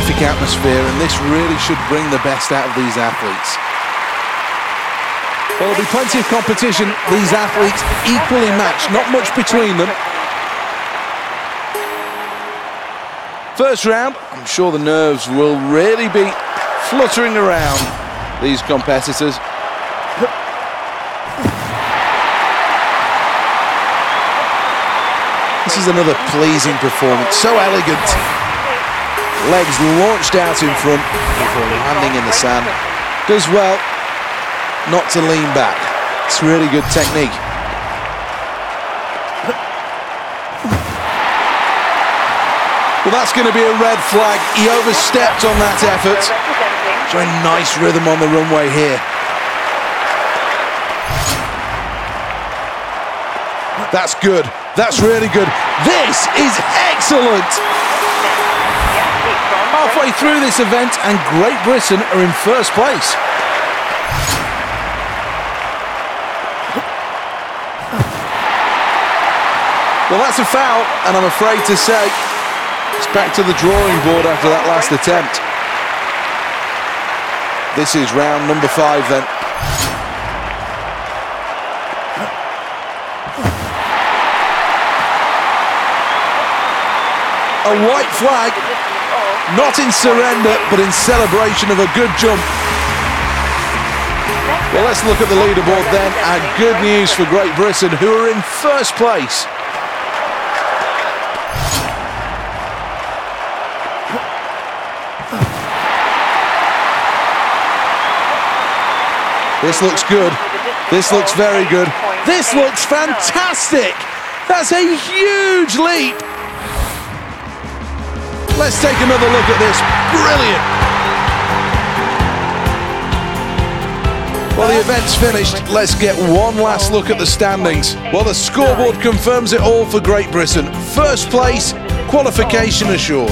terrific atmosphere, and this really should bring the best out of these athletes. Well, there'll be plenty of competition. These athletes equally matched, not much between them. First round, I'm sure the nerves will really be fluttering around these competitors. This is another pleasing performance, so elegant. Legs launched out in front before landing in the sand. Does well not to lean back. It's really good technique. Well, that's going to be a red flag. He overstepped on that effort. Showing nice rhythm on the runway here. That's good. That's really good. This is excellent. Halfway through this event, and Great Britain are in first place. Well, that's a foul, and I'm afraid to say it's back to the drawing board after that last attempt. This is round number 5 then. A white flag, not in surrender, but in celebration of a good jump. Well, let's look at the leaderboard then, and good news for Great Britain, who are in first place. This looks good. This looks very good. This looks fantastic. That's a huge leap. Let's take another look at this. Brilliant. Well, the event's finished. Let's get one last look at the standings. Well, the scoreboard confirms it all for Great Britain. First place, qualification assured.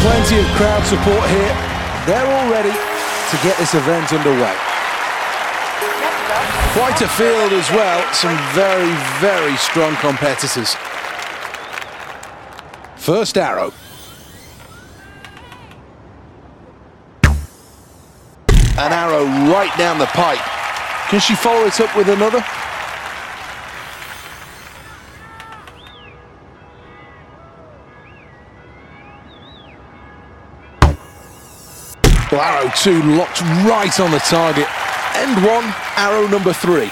Plenty of crowd support here. They're all ready to get this event underway. Quite a field as well. Some very, very strong competitors. First arrow. An arrow right down the pipe. Can she follow it up with another? Well, arrow 2 locked right on the target. End 1, arrow number 3.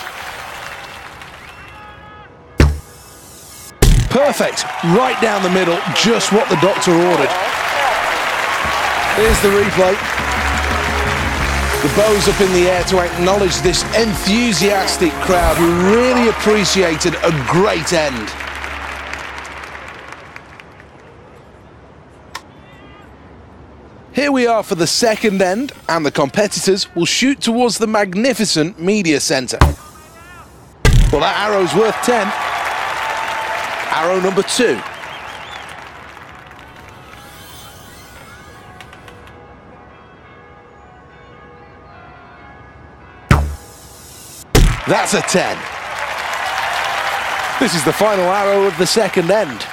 Perfect, right down the middle, just what the doctor ordered. Here's the replay. The bow's up in the air to acknowledge this enthusiastic crowd who really appreciated a great end. Here we are for the second end, and the competitors will shoot towards the magnificent media centre. Well, that arrow's worth 10. Arrow number 2. That's a 10. This is the final arrow of the second end.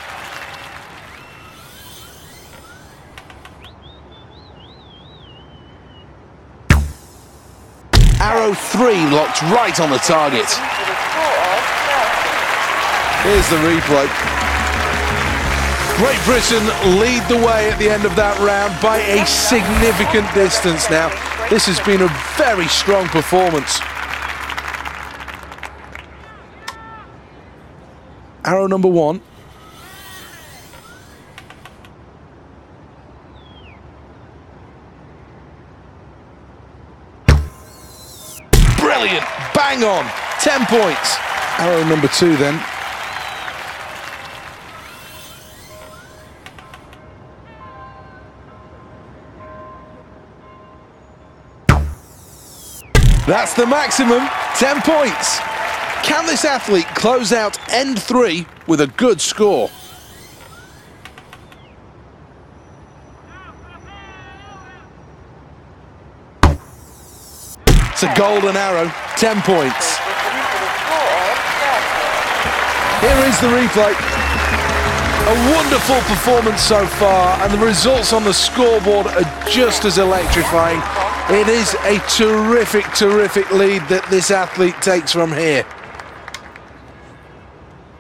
Arrow 3 locked right on the target. Here's the replay. Great Britain lead the way at the end of that round by a significant distance now. This has been a very strong performance. Arrow number 1. Brilliant, bang on, 10 points. Arrow number 2 then. That's the maximum, 10 points. Can this athlete close out end 3 with a good score? It's a golden arrow, 10 points. Here is the replay. A wonderful performance so far, and the results on the scoreboard are just as electrifying. It is a terrific, terrific lead that this athlete takes from here.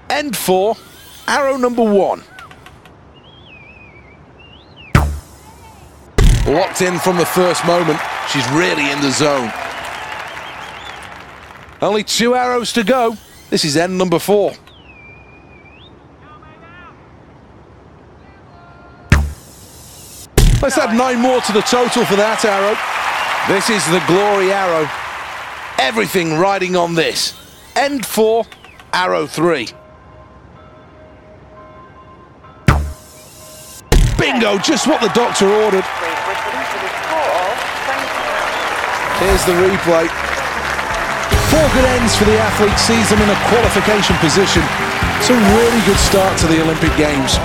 End 4, arrow number 1. Locked in from the first moment, she's really in the zone. Only 2 arrows to go. This is end number 4. Let's add 9 more to the total for that arrow. This is the glory arrow. Everything riding on this. End 4, arrow 3. Bingo, just what the doctor ordered. Here's the replay. 4 good ends for the athlete, sees them in a qualification position. It's a really good start to the Olympic Games.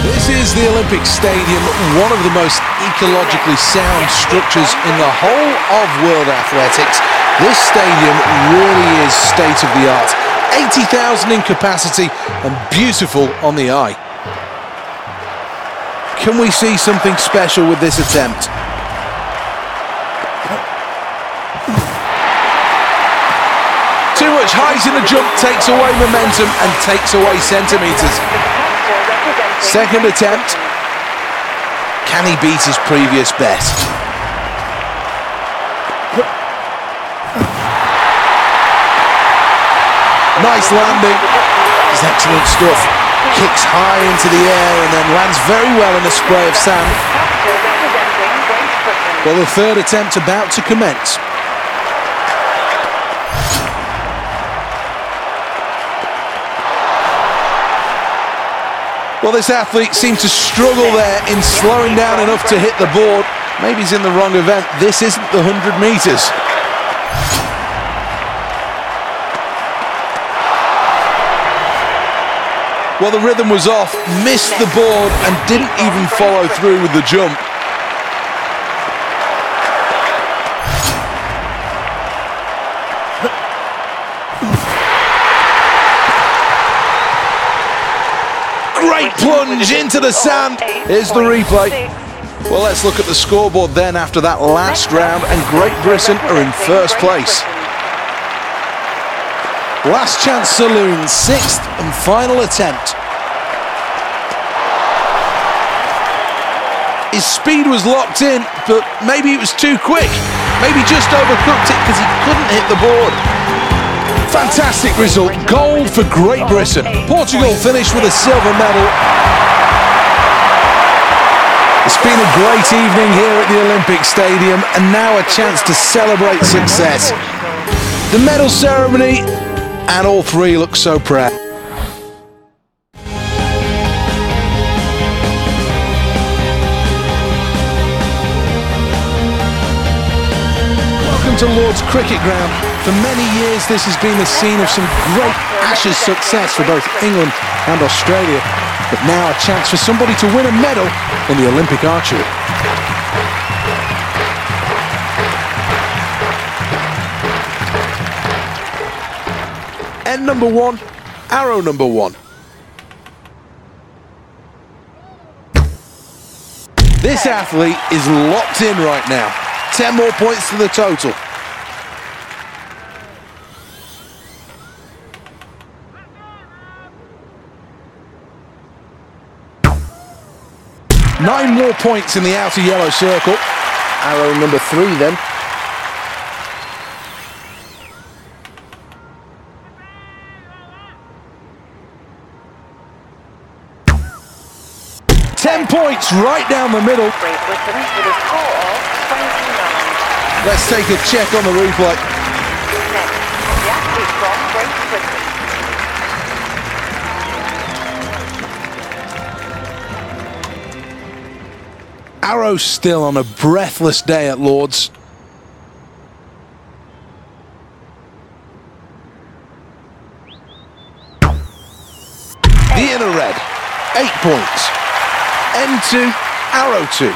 This is the Olympic Stadium, one of the most ecologically sound structures in the whole of world athletics. This stadium really is state of the art. 80,000 in capacity and beautiful on the eye. Can we see something special with this attempt? Too much height in the jump takes away momentum and takes away centimetres. Second attempt. Can he beat his previous best? Nice landing. It's excellent stuff. Kicks high into the air and then lands very well in a spray of sand. Well, the third attempt about to commence. Well, this athlete seemed to struggle there in slowing down enough to hit the board. Maybe he's in the wrong event. This isn't the 100 metres. Well, the rhythm was off, missed the board and didn't even follow through with the jump. Great plunge into the sand. Here's the replay. Well, let's look at the scoreboard then after that last round, and Great Britain are in first place. Last Chance Saloon, 6th and final attempt. His speed was locked in, but maybe it was too quick. Maybe just overcooked it because he couldn't hit the board. Fantastic result, gold for Great Britain. Portugal finished with a silver medal. It's been a great evening here at the Olympic Stadium, and now a chance to celebrate success. The medal ceremony, and all 3 look so proud. Welcome to Lord's Cricket Ground. For many years this has been the scene of some great Ashes success for both England and Australia, but now a chance for somebody to win a medal in the Olympic archery. End number 1, arrow number 1. This athlete is locked in right now. 10 more points to the total. Nine more points in the outer yellow circle. Arrow number 3 then. Points right down the middle. Great Britain with a score of 29. Let's take a check on the replay. Next, the athlete from Great Britain. Arrow still on a breathless day at Lord's. The inner red. 8 points. N2, arrow 2.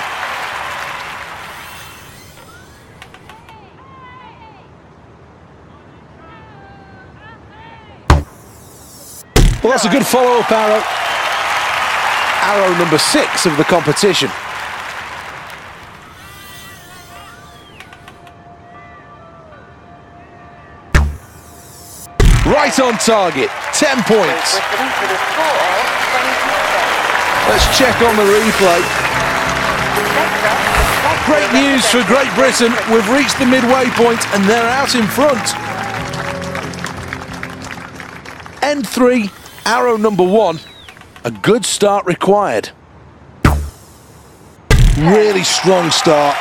Well, that's a good follow-up arrow. Arrow number 6 of the competition. Right on target, 10 points. Let's check on the replay. Great news for Great Britain. We've reached the midway point and they're out in front. N3, arrow number 1. A good start required. Really strong start.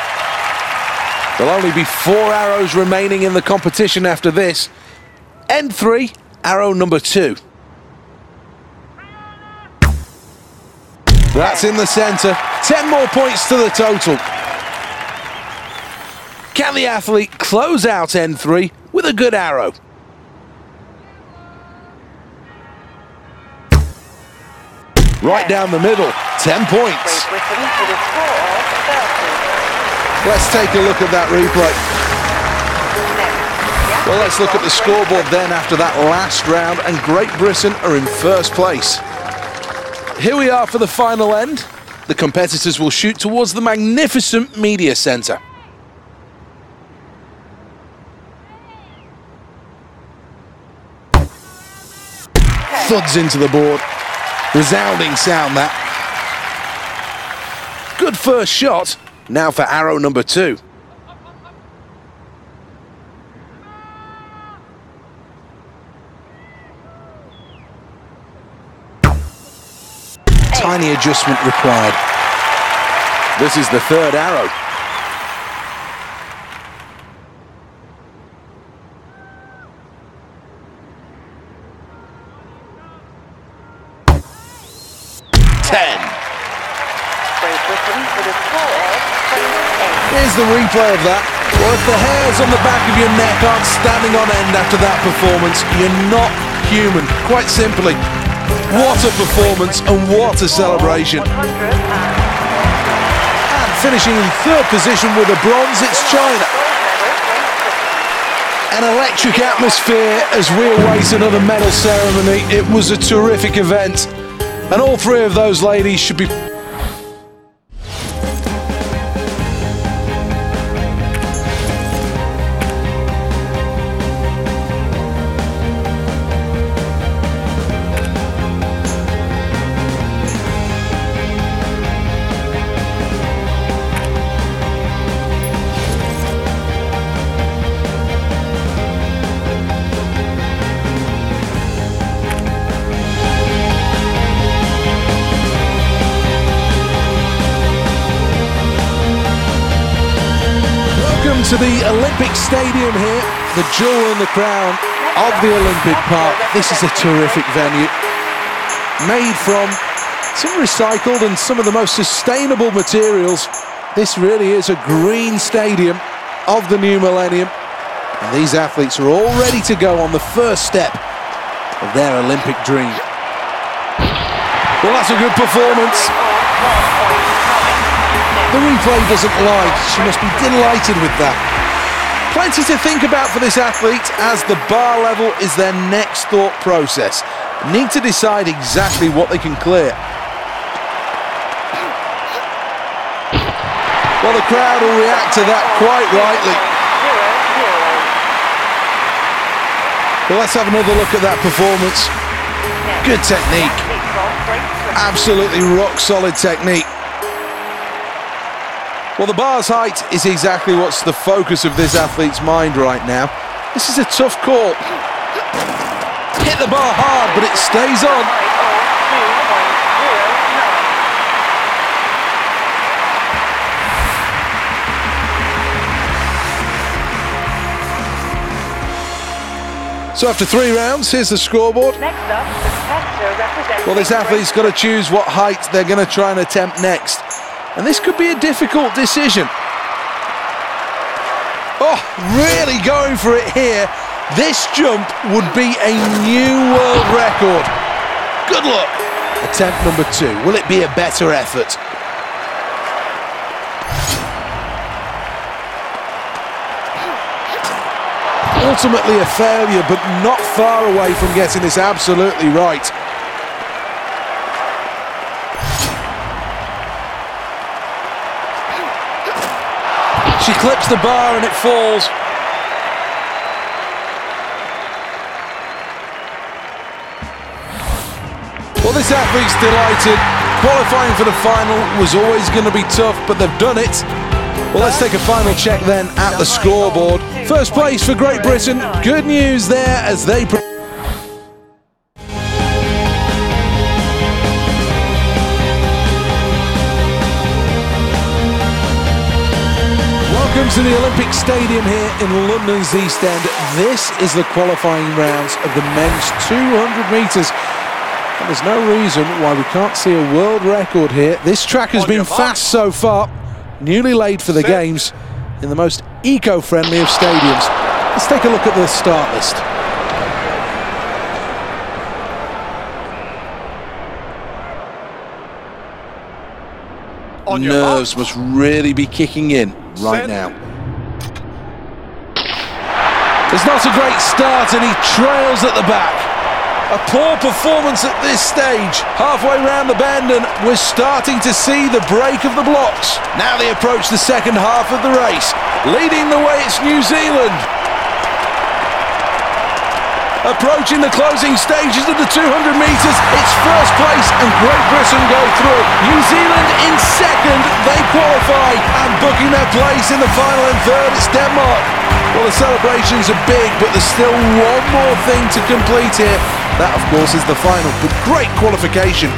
There'll only be 4 arrows remaining in the competition after this. N3, arrow number 2. That's in the centre. 10 more points to the total. Can the athlete close out N3 with a good arrow? Right down the middle, 10 points. Let's take a look at that replay. Well, let's look at the scoreboard then after that last round, and Great Britain are in first place. Here we are for the final end. The competitors will shoot towards the magnificent media centre. Thuds into the board. Resounding sound that. Good first shot. Now for arrow number 2. Tiny adjustment required. This is the 3rd arrow. Here's the replay of that. Well, if the hairs on the back of your neck aren't standing on end after that performance, you're not human, quite simply. What a performance and what a celebration. And finishing in 3rd position with a bronze, it's China. An electric atmosphere as we await another medal ceremony. It was a terrific event. And all 3 of those ladies should be to the Olympic Stadium here, the jewel in the crown of the Olympic Park. This is a terrific venue, made from some recycled and some of the most sustainable materials. This really is a green stadium of the new millennium, and these athletes are all ready to go on the first step of their Olympic dream. Well, that's a good performance. The replay doesn't lie. She must be delighted with that. Plenty to think about for this athlete, as the bar level is their next thought process. Need to decide exactly what they can clear. Well, the crowd will react to that quite rightly. Well, let's have another look at that performance. Good technique. Absolutely rock solid technique. Well, the bar's height is exactly what's the focus of this athlete's mind right now. This is a tough call. Hit the bar hard, but it stays on. So after 3 rounds, here's the scoreboard. Next up, the competitor representing... Well, this athlete's got to choose what height they're going to try and attempt next. And this could be a difficult decision. Oh, really going for it here. This jump would be a new world record. Good luck. Attempt number 2. Will it be a better effort? Ultimately a failure, but not far away from getting this absolutely right. She clips the bar and it falls. Well, this athlete's delighted. Qualifying for the final was always going to be tough, but they've done it. Well, let's take a final check then at the scoreboard. First place for Great Britain. Good news there as they... Welcome to the Olympic Stadium here in London's East End. This is the qualifying rounds of the men's 200 metres. And there's no reason why we can't see a world record here. This track has been fast so far. Newly laid for the games in the most eco-friendly of stadiums. Let's take a look at the start list. Nerves must really be kicking in right now. It's not a great start and he trails at the back. A poor performance at this stage. Halfway round the bend and we're starting to see the break of the blocks. Now they approach the second half of the race. Leading the way, it's New Zealand. Approaching the closing stages of the 200 metres, it's first place and Great Britain go through. New Zealand in second, they qualify, and booking their place in the final in third, it's Denmark. Well, the celebrations are big, but there's still one more thing to complete here. That, of course, is the final, but great qualification.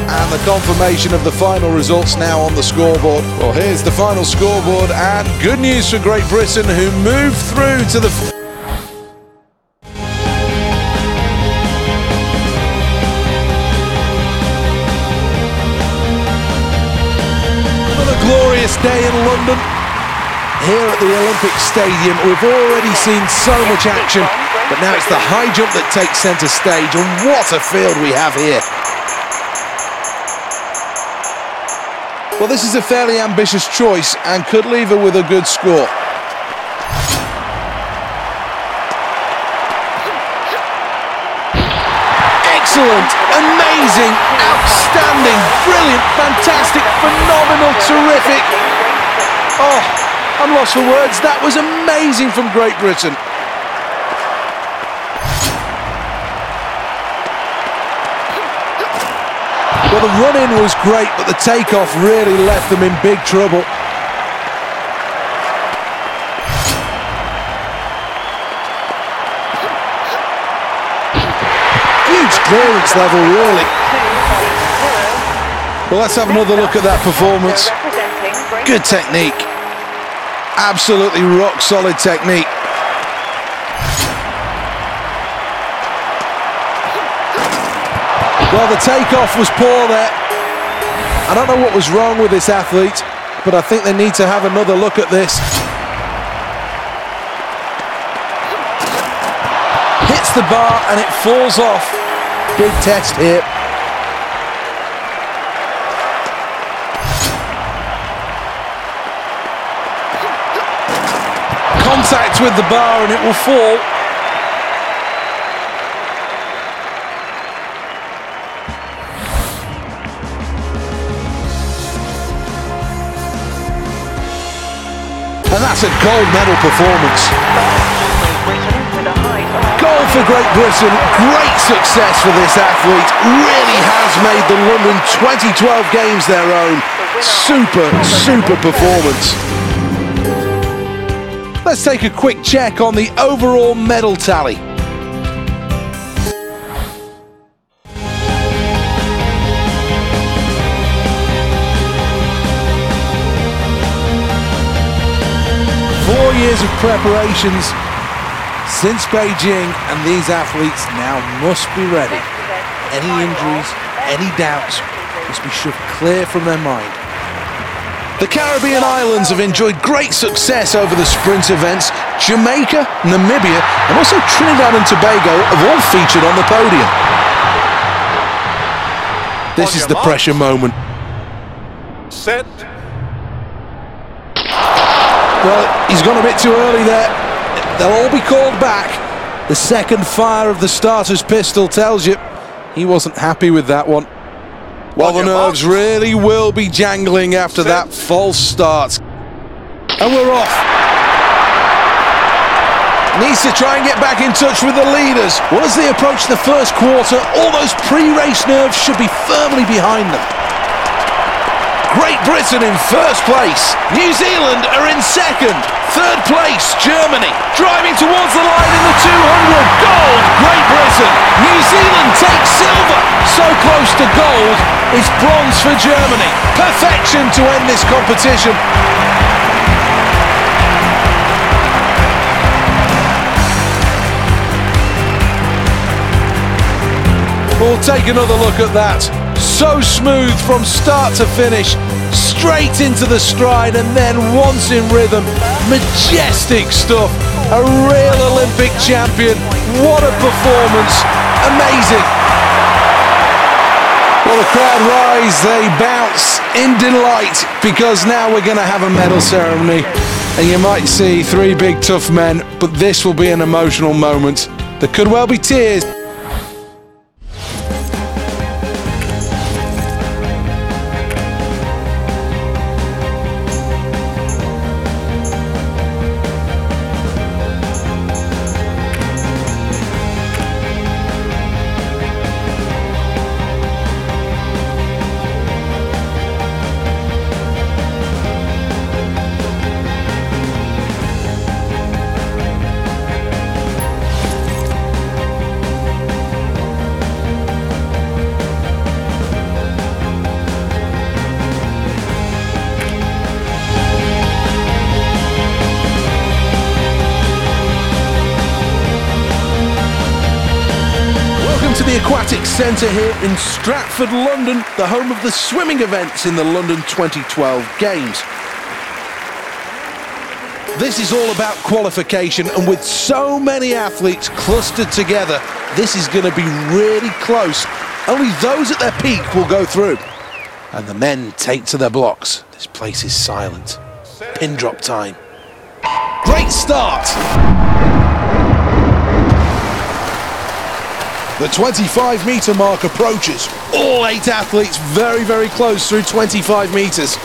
And the confirmation of the final results now on the scoreboard. Well, here's the final scoreboard, and good news for Great Britain, who move through to the... Another glorious day in London. Here at the Olympic Stadium, we've already seen so much action, but now it's the high jump that takes centre stage, and what a field we have here. Well, this is a fairly ambitious choice and could leave her with a good score. Excellent, amazing, outstanding, brilliant, fantastic, phenomenal, terrific. Oh, I'm lost for words. That was amazing from Great Britain. Well, the run-in was great, but the takeoff really left them in big trouble. Huge clearance level, really. Well, let's have another look at that performance. Good technique. Absolutely rock-solid technique. Well, the takeoff was poor there. I don't know what was wrong with this athlete, but I think they need to have another look at this. Hits the bar and it falls off. Big test here. Contact with the bar and it will fall. And that's a gold medal performance. Goal for Great Britain. Great success for this athlete. Really has made the London 2012 Games their own. Super performance. Let's take a quick check on the overall medal tally. Years of preparations since Beijing, and these athletes now must be ready. Any injuries, any doubts must be shoved clear from their mind. The Caribbean islands have enjoyed great success over the sprint events. Jamaica, Namibia, and also Trinidad and Tobago have all featured on the podium. This is the pressure moment. Set. Well, he's gone a bit too early there. They'll all be called back. The second fire of the starter's pistol tells you he wasn't happy with that one. Well, the nerves really will be jangling after that false start. And we're off. Needs to try and get back in touch with the leaders. Well, as they approach the first quarter, all those pre-race nerves should be firmly behind them. Great Britain in first place. New Zealand are in second. Third place, Germany, driving towards the line in the 200. Gold, Great Britain. New Zealand takes silver. So close to gold, it's bronze for Germany. Perfection to end this competition. We'll take another look at that. So smooth from start to finish, straight into the stride, and then once in rhythm, majestic stuff. A real Olympic champion. What a performance. Amazing. Well, the crowd rise, they bounce in delight, because now we're going to have a medal ceremony. And you might see three big tough men, but this will be an emotional moment. There could well be tears. To the Aquatic Centre here in Stratford, London, the home of the swimming events in the London 2012 Games. This is all about qualification, and with so many athletes clustered together, this is going to be really close. Only those at their peak will go through. And the men take to their blocks. This place is silent. Pin drop time. Great start! The 25-metre mark approaches. All 8 athletes very, very close through 25 metres.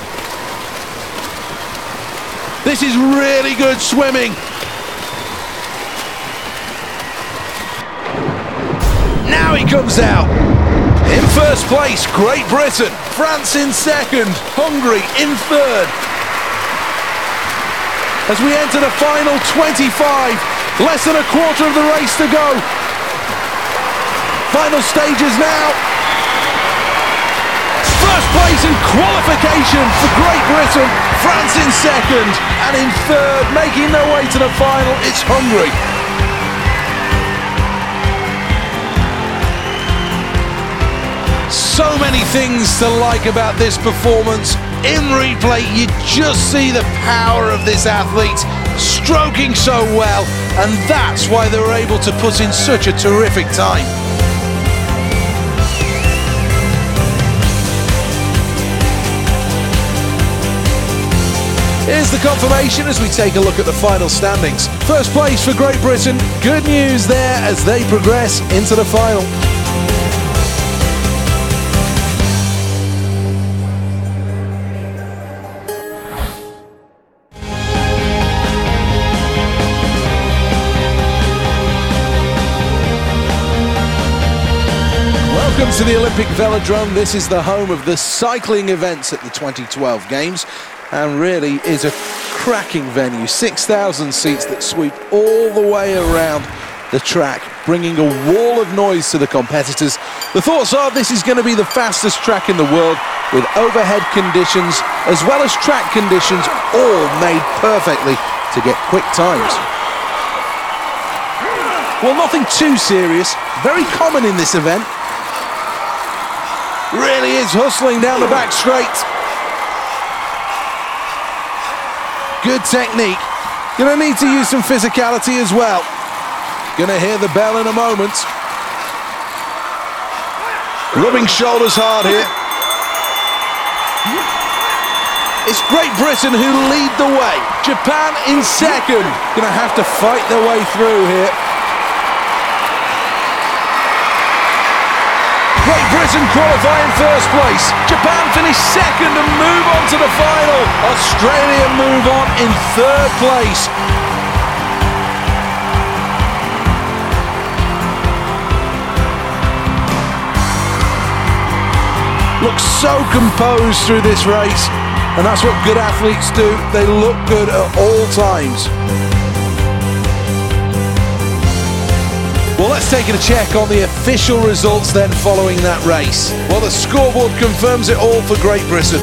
This is really good swimming. Now he comes out. In first place, Great Britain. France in second. Hungary in third. As we enter the final 25, less than a quarter of the race to go. Final stages now. First place in qualification for Great Britain. France in second, and in third, making their way to the final, it's Hungary. So many things to like about this performance. In replay, you just see the power of this athlete, stroking so well, and that's why they were able to put in such a terrific time. Here's the confirmation as we take a look at the final standings. First place for Great Britain. Good news there as they progress into the final. Welcome to the Olympic Velodrome. This is the home of the cycling events at the 2012 Games, and really is a cracking venue. 6,000 seats that sweep all the way around the track, bringing a wall of noise to the competitors. The thoughts are this is going to be the fastest track in the world, with overhead conditions as well as track conditions all made perfectly to get quick times. Well, nothing too serious, very common in this event. Really is hustling down the back straight. Good technique. Gonna need to use some physicality as well. Gonna hear the bell in a moment. Rubbing shoulders hard here. It's Great Britain who lead the way. Japan in second. Gonna have to fight their way through here. Great Britain qualify in first place. Japan finish second and move on to the final. Australia move on in third place. Looks so composed through this race, and that's what good athletes do. They look good at all times. Well, let's take a check on the official results then following that race. Well, the scoreboard confirms it all for Great Britain.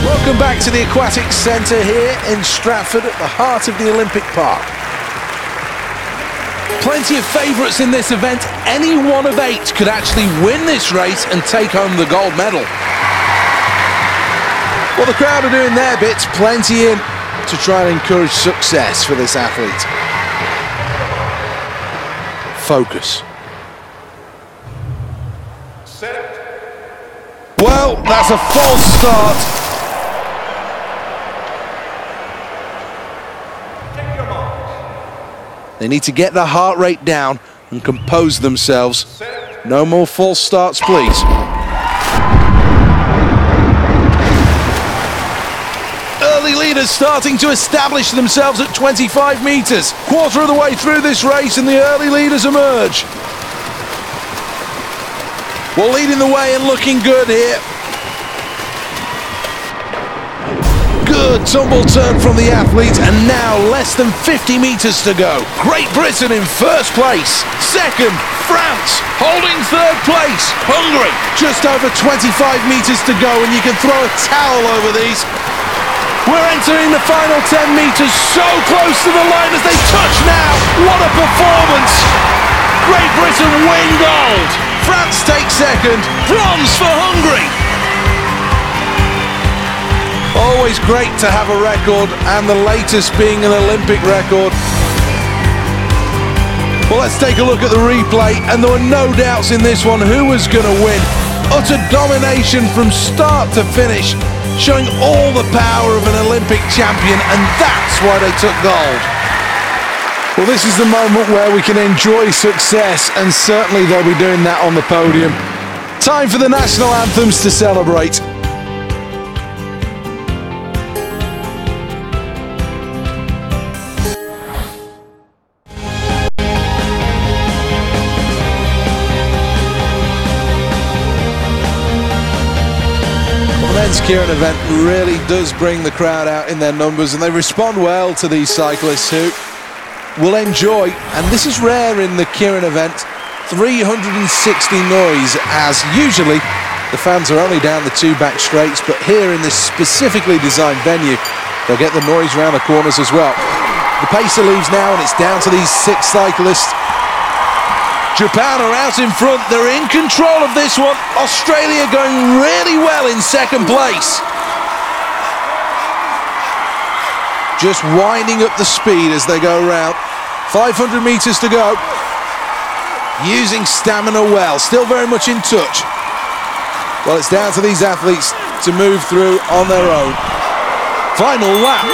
Welcome back to the Aquatics Centre here in Stratford at the heart of the Olympic Park. Plenty of favourites in this event. Any one of 8 could actually win this race and take home the gold medal. Well, the crowd are doing their bits, plenty in to try and encourage success for this athlete. Focus. Set. Well, that's a false start. Take your mark. They need to get their heart rate down and compose themselves. Set. No more false starts, please. Early leaders starting to establish themselves at 25 metres. Quarter of the way through this race and the early leaders emerge. Well, leading the way and looking good here. Good tumble turn from the athlete, and now less than 50 metres to go. Great Britain in first place. Second, France. Holding third place, Hungary. Just over 25 metres to go, and you can throw a towel over these. We're entering the final 10 metres, so close to the line as they touch now. What a performance! Great Britain win gold. France takes second. Bronze for Hungary. Always great to have a record, and the latest being an Olympic record. Well, let's take a look at the replay, and there were no doubts in this one who was going to win. Utter domination from start to finish, showing all the power of an Olympic champion, and that's why they took gold. Well, this is the moment where we can enjoy success, and certainly they'll be doing that on the podium. Time for the national anthems to celebrate. The men's keirin event really does bring the crowd out in their numbers, and they respond well to these cyclists who will enjoy, and this is rare in the keirin event, 360 noise, as usually the fans are only down the 2 back straights, but here in this specifically designed venue, they'll get the noise around the corners as well. The pacer leaves now, and it's down to these 6 cyclists. Japan are out in front, they're in control of this one. Australia going really well in second place. Just winding up the speed as they go round. 500 metres to go. Using stamina well, still very much in touch. Well, it's down to these athletes to move through on their own. Final lap.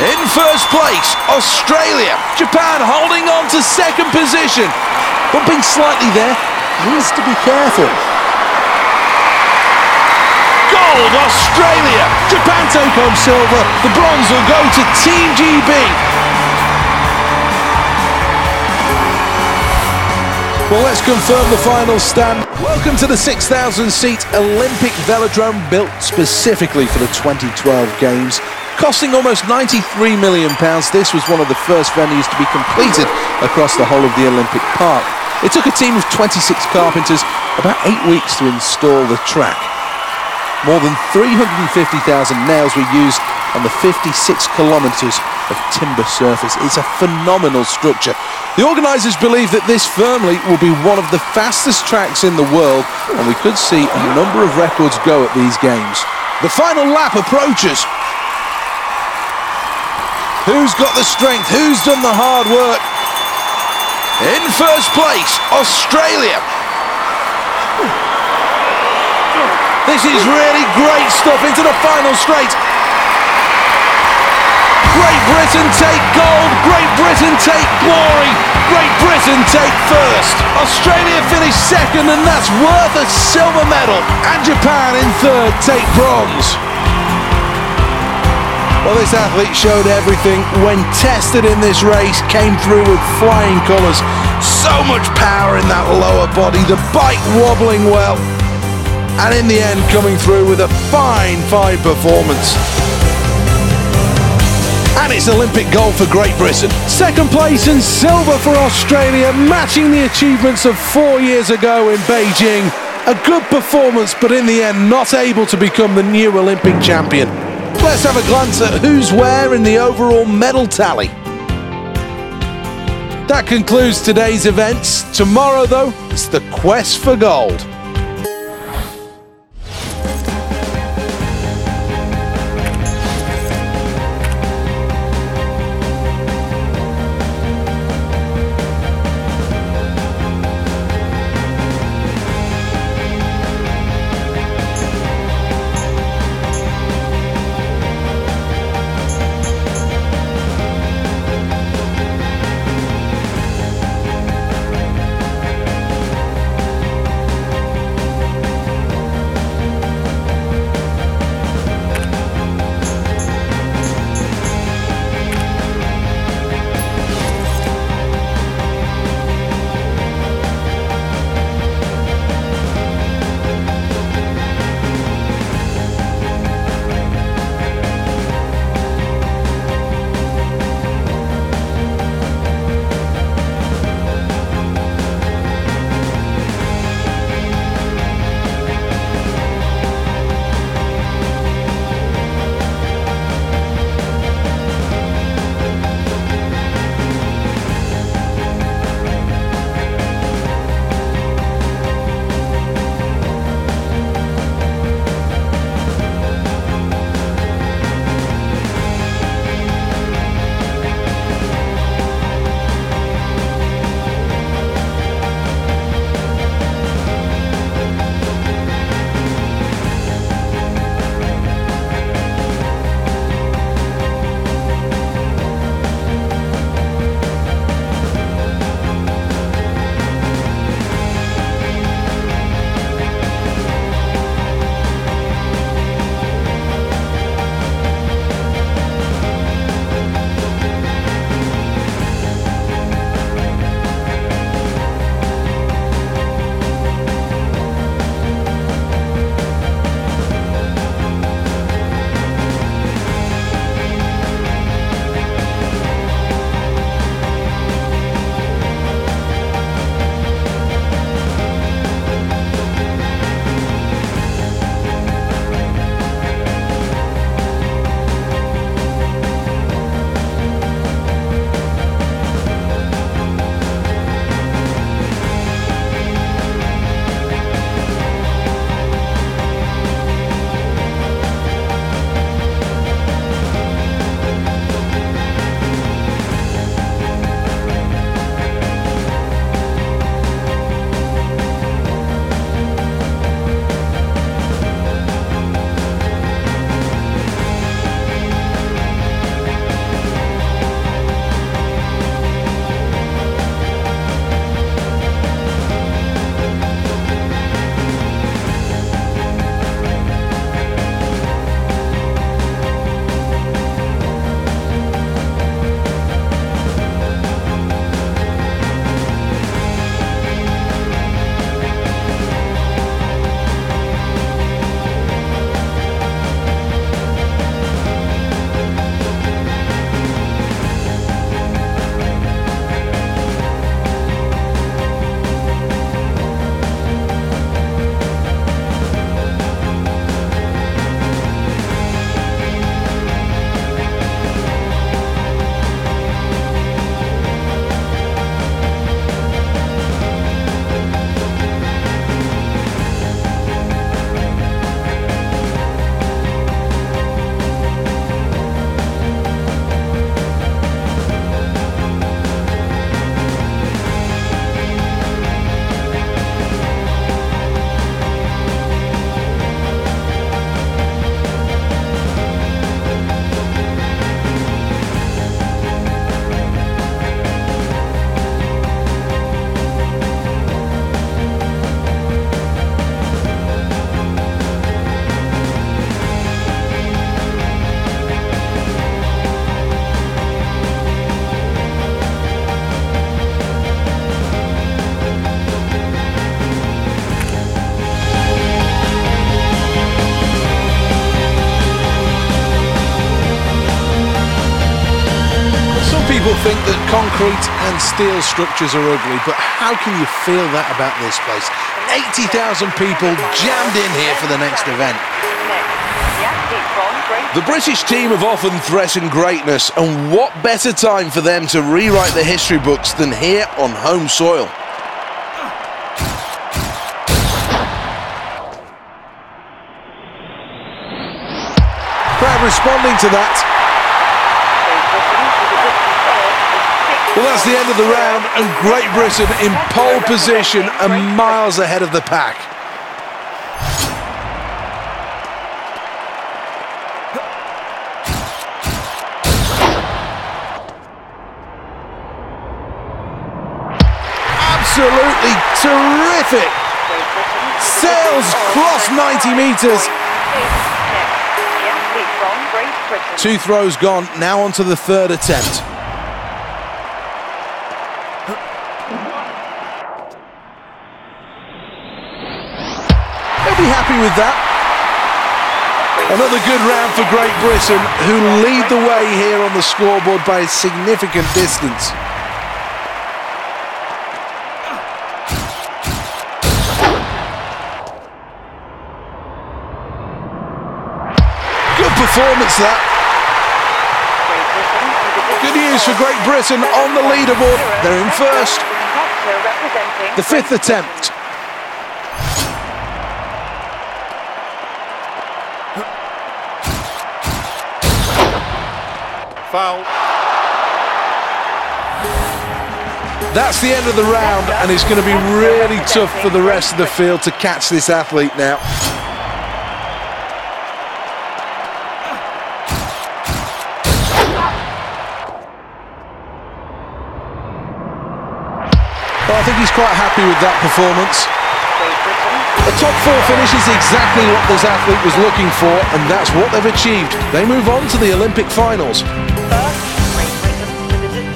In first place, Australia. Japan holding on to second position. Bumping slightly there, needs to be careful. Gold, Australia. Japan take home silver. The bronze will go to Team GB. Well, let's confirm the final stand. Welcome to the 6,000-seat Olympic Velodrome, built specifically for the 2012 Games. Costing almost £93 million, this was one of the first venues to be completed across the whole of the Olympic Park. It took a team of 26 carpenters about 8 weeks to install the track. More than 350,000 nails were used on the 56 kilometres of timber surface. It's a phenomenal structure. The organisers believe that this firmly will be one of the fastest tracks in the world, and we could see a number of records go at these games. The final lap approaches. Who's got the strength? Who's done the hard work? In first place, Australia. This is really great stuff into the final straight. Great Britain take gold, Great Britain take glory, Great Britain take first. Australia finish second, and that's worth a silver medal. And Japan in third take bronze. Well, this athlete showed everything when tested in this race, came through with flying colours. So much power in that lower body, the bike wobbling well, and in the end coming through with a fine performance. And it's Olympic gold for Great Britain. Second place and silver for Australia, matching the achievements of 4 years ago in Beijing. A good performance, but in the end not able to become the new Olympic champion. Let's have a glance at who's where in the overall medal tally. That concludes today's events. Tomorrow, though, it's the quest for gold. think that concrete and steel structures are ugly, but how can you feel that about this place? 80,000 people jammed in here for the next event. The British team have often threatened greatness, and what better time for them to rewrite the history books than here on home soil? Crowd responding to that. Well, that's the end of the round, and Great Britain in pole position and miles ahead of the pack. Absolutely terrific. Sails cross 90 metres. 2 throws gone, now on to the third attempt. They'll be happy with that. Another good round for Great Britain, who lead the way here on the scoreboard by a significant distance. Good performance that. Good news for Great Britain on the leaderboard. They're in first. The fifth attempt. Foul. That's the end of the round, and it's going to be really tough for the rest of the field to catch this athlete now. Well, I think he's quite happy with that performance. A top 4 finish is exactly what this athlete was looking for, and that's what they've achieved. They move on to the Olympic finals.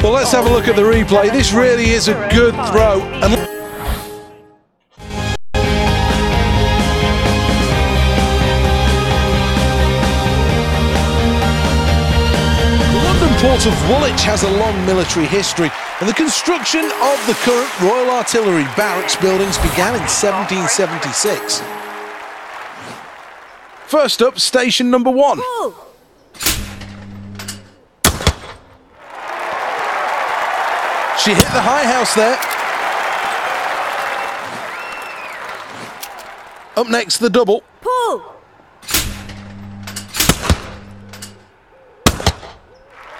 Well, let's have a look at the replay. This really is a good throw. And the London port of Woolwich has a long military history, and the construction of the current Royal Artillery barracks buildings began in 1776. First up, station number 1. She hit the high house there. Up next, the double.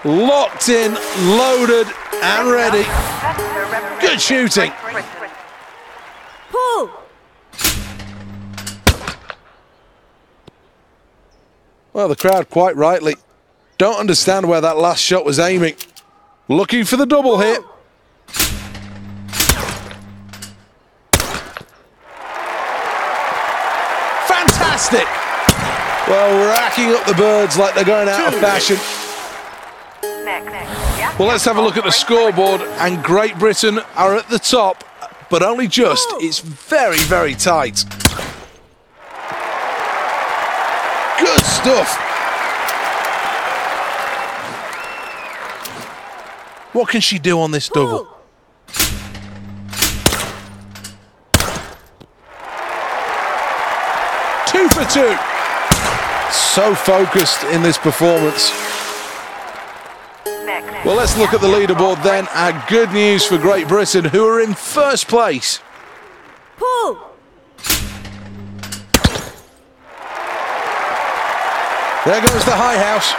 Locked in, loaded and ready. Good shooting. Well, the crowd, quite rightly, don't understand where that last shot was aiming. Looking for the double here. Fantastic! Well, racking up the birds like they're going out of fashion. Well, let's have a look at the scoreboard, and Great Britain are at the top, but only just. It's very, very tight. Good stuff. What can she do on this double? Two for 2. So focused in this performance. Well, let's look at the leaderboard then. Good news for Great Britain, who are in first place. There goes the high house.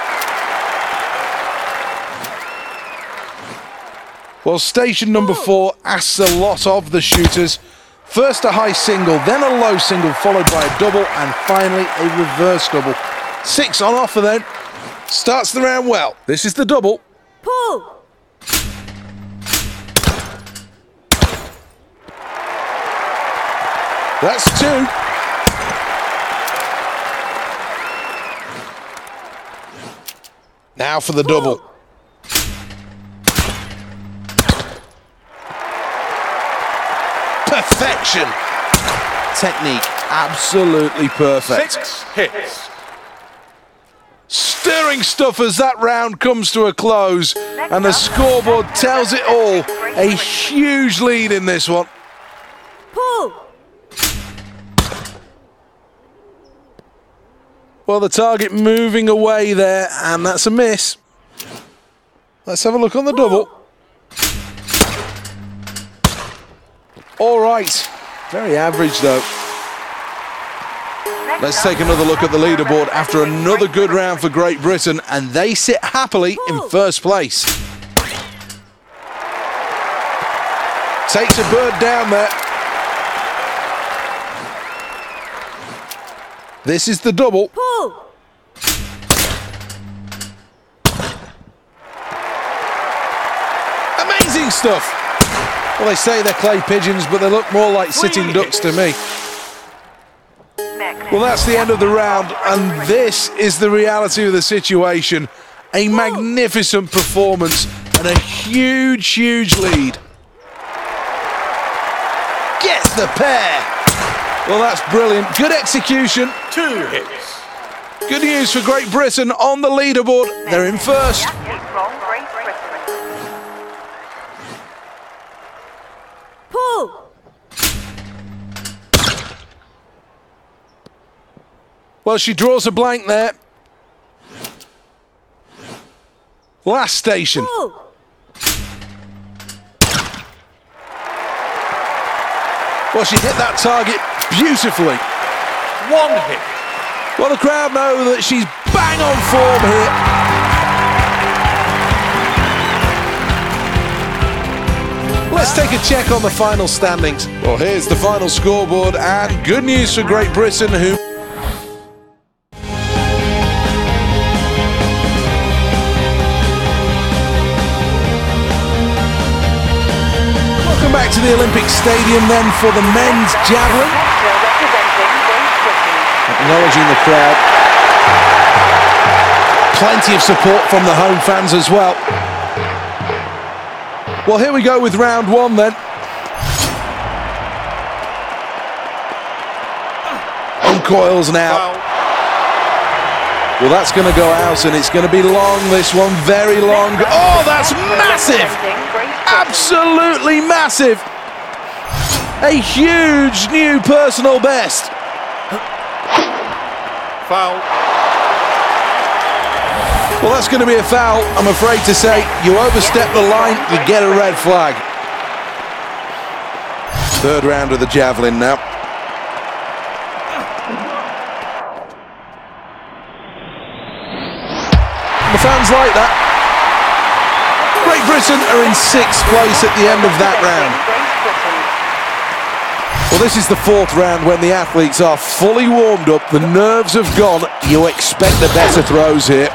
Well, station number 4 asks a lot of the shooters. First a high single, then a low single, followed by a double, and finally a reverse double. 6 on offer then. Starts the round well. This is the double. That's 2. Now for the double. Perfection. Technique absolutely perfect. 6 hits. Stirring stuff as that round comes to a close, and the scoreboard tells it all. A huge lead in this one. Pull. Well, the target moving away there, and that's a miss. Let's have a look on the double. All right, very average though. Let's take another look at the leaderboard after another good round for Great Britain, and they sit happily in first place. Takes a bird down there. This is the double. Pull. Amazing stuff. Well, they say they're clay pigeons, but they look more like sitting ducks to me. Well, that's the end of the round, and this is the reality of the situation. A magnificent performance and a huge, huge lead. Gets the pair. Well, that's brilliant. Good execution. 2 hits. Good news for Great Britain on the leaderboard. They're in first. Pull. Well, she draws a blank there. Last station. Pull. Well, she hit that target beautifully. 1 hit. Well, the crowd know that she's bang on form here. Let's take a check on the final standings. Well, here's the final scoreboard, and good news for Great Britain, who... Welcome back to the Olympic Stadium then for the men's javelin. Acknowledging the crowd. Plenty of support from the home fans as well. Well, here we go with round one then. Uncoils now. Well, that's going to go out, and it's going to be long, this one, very long. Oh, that's massive! Absolutely massive! A huge new personal best. Foul. Well, that's going to be a foul, I'm afraid to say. You overstep the line, you get a red flag. Third round of the javelin now. The fans like that. Great Britain are in 6th place at the end of that round. Well, this is the 4th round when the athletes are fully warmed up, the nerves have gone, you expect the better throws here.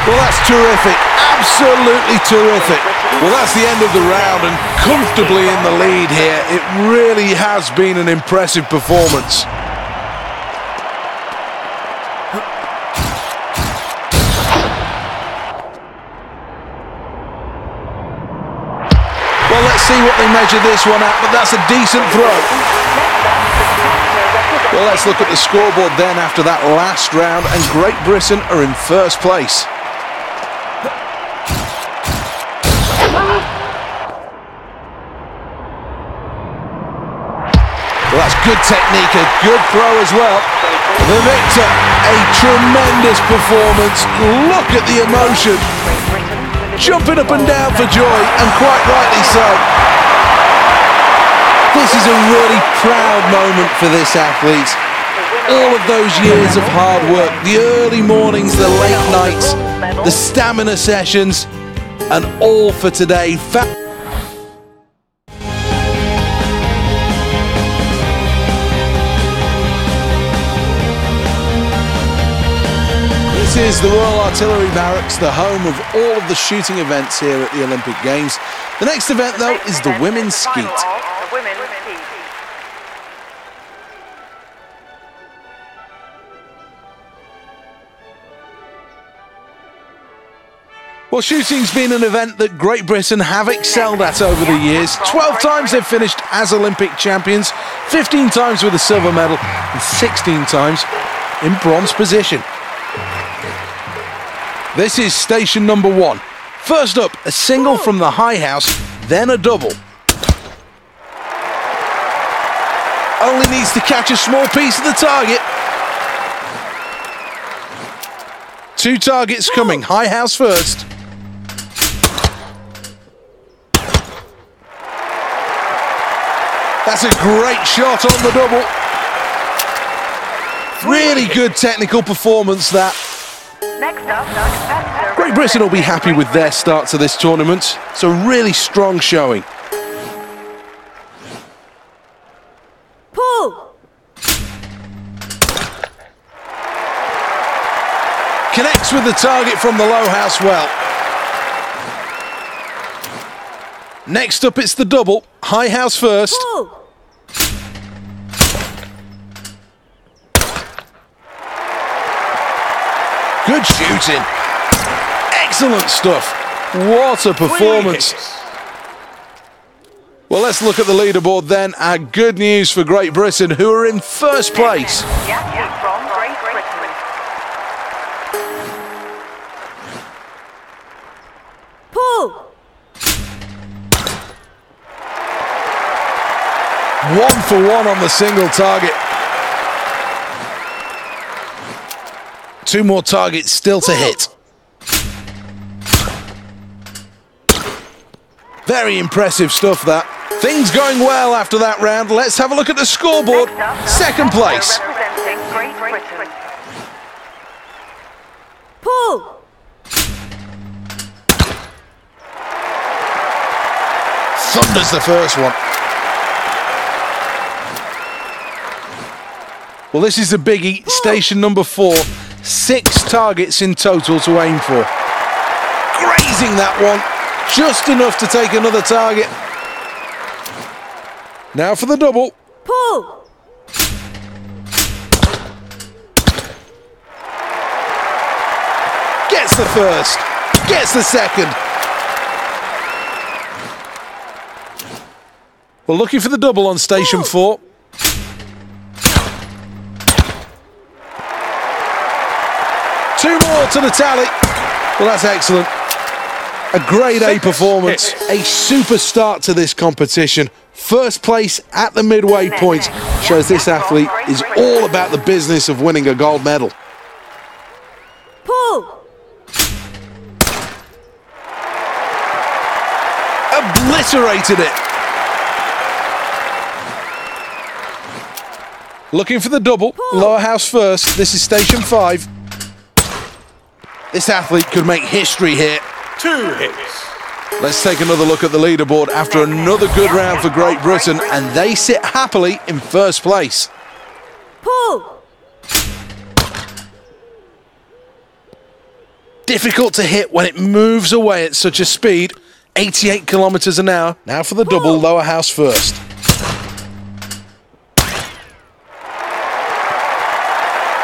Well, that's terrific, absolutely terrific. Well, that's the end of the round, and comfortably in the lead here. It really has been an impressive performance. Well, let's see what they measure this one at, but that's a decent throw. Well, let's look at the scoreboard then after that last round, and Great Britain are in first place. Well, that's good technique, a good throw as well. The victor, a tremendous performance. Look at the emotion. Jumping up and down for joy, and quite rightly so. This is a really proud moment for this athlete. All of those years of hard work, the early mornings, the late nights, the stamina sessions, and all for today. This is the Royal Artillery Barracks, the home of all of the shooting events here at the Olympic Games. The next event, though, is the women's skeet. Well, shooting's been an event that Great Britain have excelled at over the years. 12 times they've finished as Olympic champions, 15 times with a silver medal and 16 times in bronze position. This is station number 1. First up, a single from the high house, then a double. Only needs to catch a small piece of the target. 2 targets coming, high house first. That's a great shot on the double. Really good technical performance that. Next up, Great Britain will be happy with their start to this tournament. It's a really strong showing. Pull! Connects with the target from the low house well. Next up, it's the double. High house first. Pull! Good shooting. Excellent stuff. What a performance. Well, let's look at the leaderboard then. Good news for Great Britain, who are in first place. Yankee from Great Britain. Pull! 1 for 1 on the single target. 2 more targets still to hit. Very impressive stuff that. Things going well after that round. Let's have a look at the scoreboard. Second place. Representing Great Britain. Pull! Thunders the first one. Well, this is a biggie. Station number 4. 6 targets in total to aim for. Grazing that one. Just enough to take another target. Now for the double. Pull! Gets the first. Gets the second. We're looking for the double on station 4. Two more to the tally. Well, that's excellent. A grade A performance. A super start to this competition. First place at the midway point shows this athlete is all about the business of winning a gold medal. Pull! Obliterated it. Looking for the double. Lower house first. This is station 5. This athlete could make history here. 2 hits. Let's take another look at the leaderboard after another good round for Great Britain, and they sit happily in first place. Pull! Difficult to hit when it moves away at such a speed. 88 kilometers an hour. Now for the double, lower house first.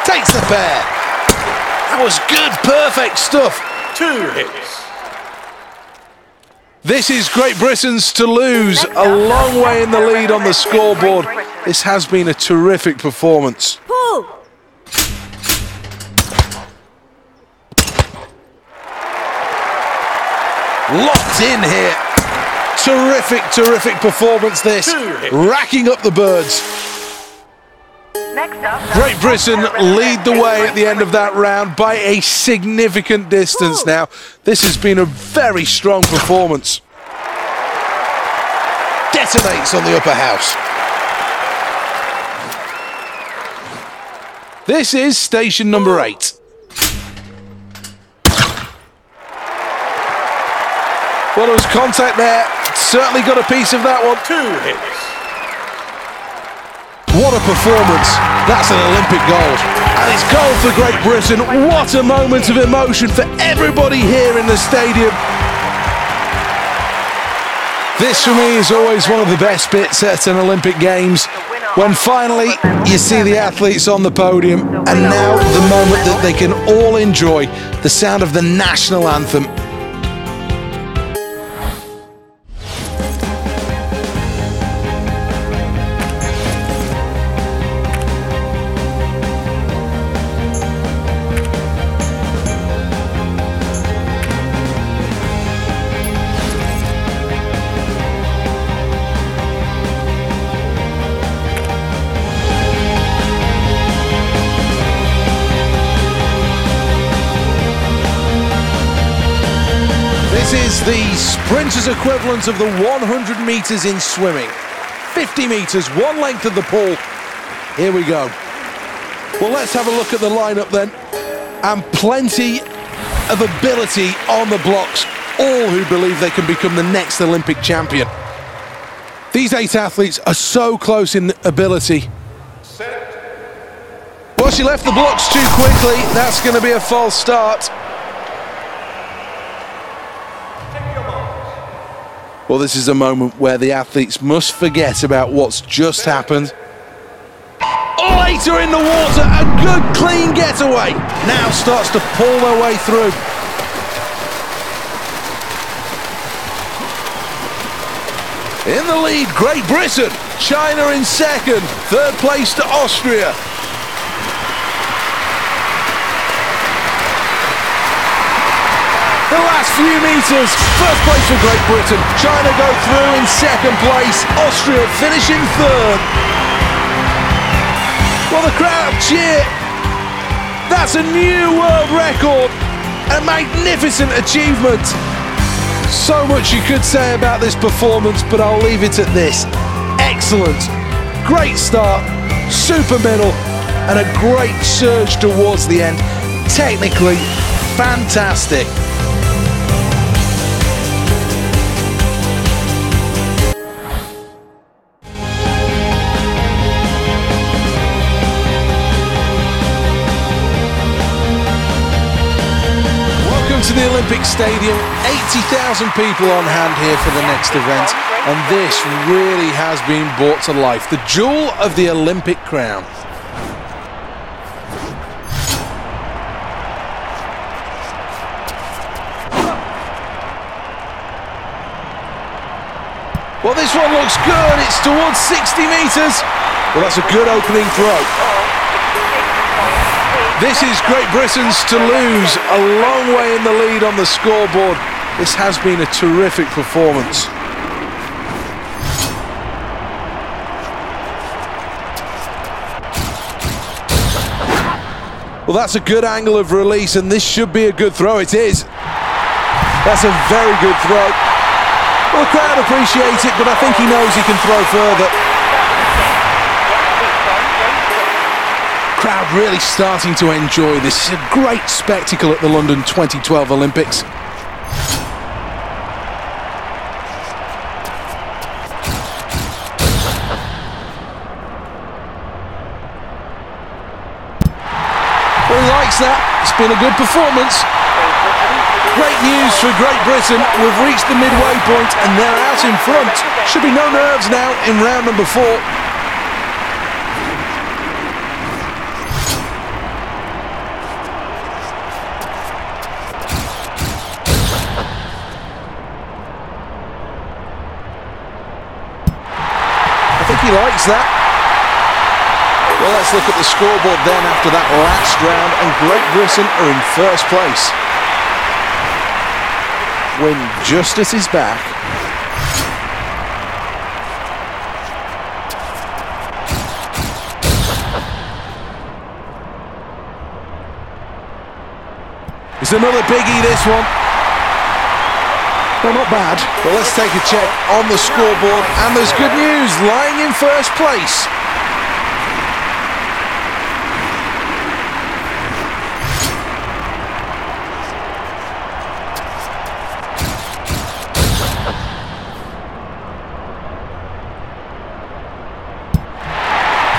Takes the pair. That was good, perfect stuff. 2 hits. This is Great Britain's to lose, a long way in the lead on the scoreboard. This has been a terrific performance. Pull! Locked in here. Terrific, terrific performance this. Racking up the birds. Next up, Great Britain lead the way at the end of that round by a significant distance now. This has been a very strong performance. Detonates on the upper house. This is station number 8. Well, there was contact there. Certainly got a piece of that one. 2 hits. What a performance. That's an Olympic gold. And it's gold for Great Britain. What a moment of emotion for everybody here in the stadium. This for me is always one of the best bits at an Olympic Games. When finally you see the athletes on the podium, and now the moment that they can all enjoy the sound of the national anthem. the sprinter's equivalent of the 100 metres in swimming. 50 metres, one length of the pool. Here we go. Well, let's have a look at the lineup then. And plenty of ability on the blocks. All who believe they can become the next Olympic champion. These 8 athletes are so close in ability. Well, she left the blocks too quickly. That's going to be a false start. Well, this is a moment where the athletes must forget about what's just happened. Later in the water, a good clean getaway. Now starts to pull their way through. In the lead, Great Britain. China in second. Third place to Austria. The last few metres, first place for Great Britain. China go through in second place. Austria finishing third. Well, the crowd cheer. That's a new world record. A magnificent achievement. So much you could say about this performance, but I'll leave it at this. Excellent. Great start, super middle, and a great surge towards the end. Technically, fantastic. To the Olympic Stadium, 80,000 people on hand here for the next event, and this really has been brought to life, the jewel of the Olympic crown. Well, this one looks good, it's towards 60 metres. Well, that's a good opening throw. This is Great Britain's to lose, a long way in the lead on the scoreboard. This has been a terrific performance. Well, that's a good angle of release, and this should be a good throw. It is. That's a very good throw. Well, the crowd appreciates it, but I think he knows he can throw further. Crowd really starting to enjoy this. It's a great spectacle at the London 2012 Olympics. Well, he likes that. It's been a good performance. Great news for Great Britain. We've reached the midway point and they're out in front. Should be no nerves now in round number 4. I think he likes that. Well, let's look at the scoreboard then after that last round, and Great Britain are in first place. When Justice is back. It's another biggie, this one. Well, not bad, but let's take a check on the scoreboard, and there's good news, lying in first place.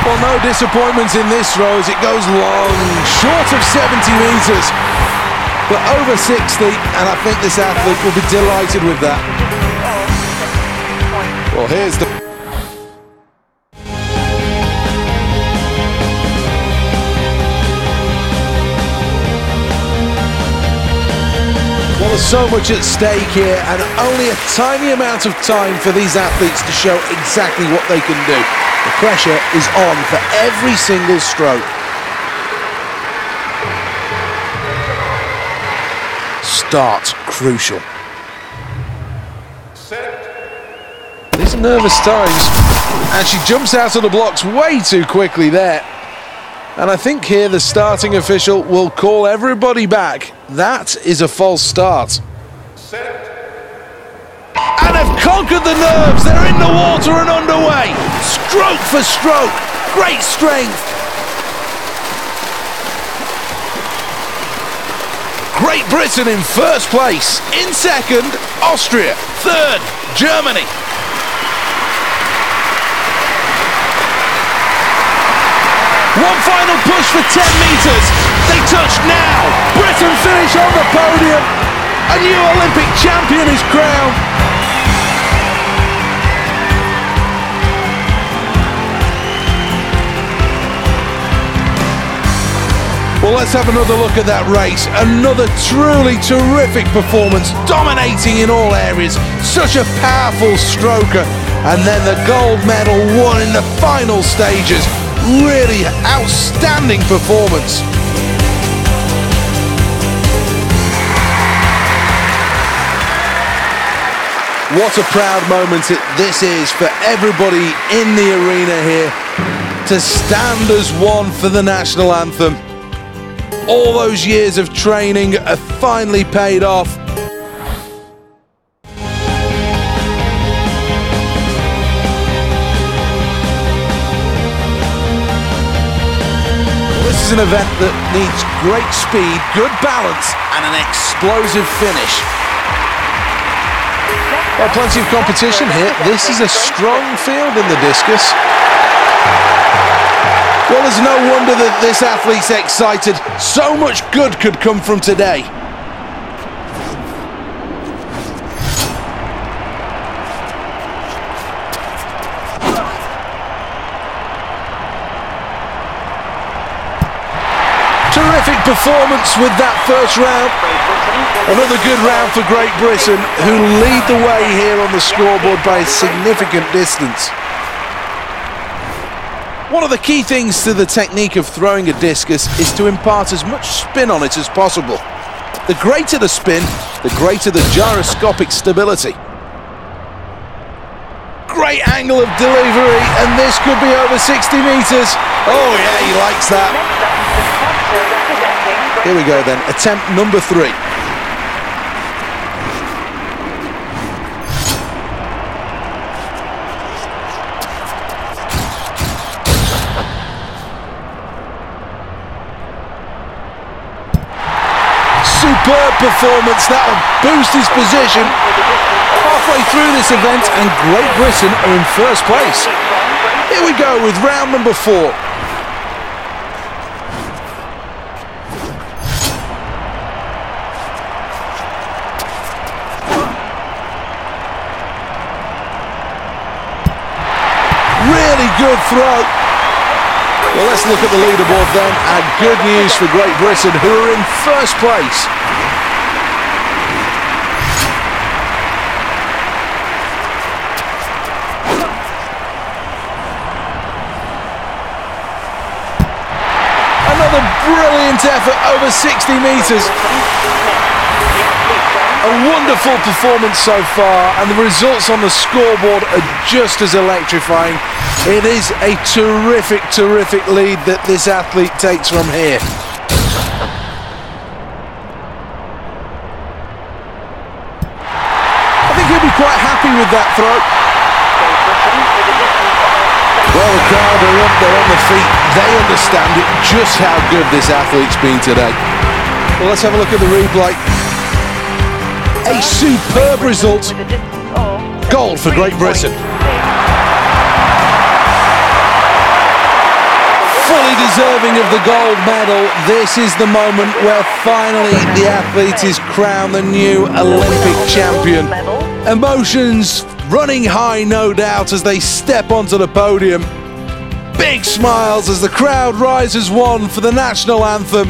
Well, no disappointments in this row as it goes long, short of 70 metres. But over 60, and I think this athlete will be delighted with that. Well, here's the... Well, there's so much at stake here, and only a tiny amount of time for these athletes to show exactly what they can do. The pressure is on for every single stroke. Start crucial. These are nervous times, and she jumps out of the blocks way too quickly there. And I think here the starting official will call everybody back. That is a false start. conquered the nerves. They're in the water and underway. Stroke for stroke. Great strength. Great Britain in first place. In second, Austria. Third, Germany. One final push for 10 metres. They touch now. Britain finish on the podium. A new Olympic champion is crowned. Well, let's have another look at that race. Another truly terrific performance, dominating in all areas. Such a powerful stroker. And then the gold medal won in the final stages. Really outstanding performance. What a proud moment this is for everybody in the arena here to stand as one for the national anthem. All those years of training have finally paid off. This is an event that needs great speed, good balance, and an explosive finish. Well, plenty of competition here. This is a strong field in the discus. Well, there's no wonder that this athlete's excited. So much good could come from today. Terrific performance with that first round. Another good round for Great Britain, who lead the way here on the scoreboard by a significant distance. One of the key things to the technique of throwing a discus is to impart as much spin on it as possible. The greater the spin, the greater the gyroscopic stability. Great angle of delivery, and this could be over 60 metres. Oh yeah, he likes that. Here we go then, attempt number 3. Superb performance, that will boost his position. Halfway through this event and Great Britain are in first place. Here we go with round number 4. Really good throw. Well, let's look at the leaderboard then, and good news for Great Britain, who are in first place. Another brilliant effort over 60 metres. A wonderful performance so far, and the results on the scoreboard are just as electrifying. It is a terrific, terrific lead that this athlete takes from here. I think he'll be quite happy with that throw. Well, the crowd are up, they're on the feet. They understand it, just how good this athlete's been today. Well, let's have a look at the replay. A superb result. Gold for Great Britain. Fully deserving of the gold medal. This is the moment where finally the athlete is crowned the new Olympic champion. Emotions running high, no doubt, as they step onto the podium. Big smiles as the crowd rises one for the national anthem.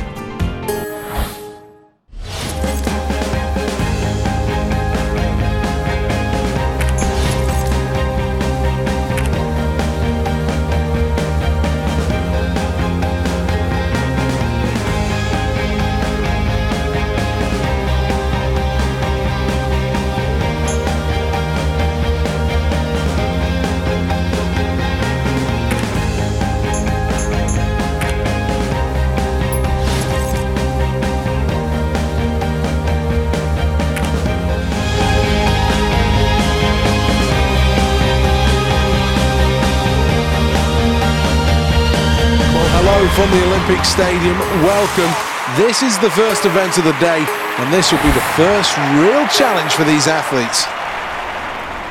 from the Olympic Stadium. Welcome. This is the first event of the day, and this will be the first real challenge for these athletes.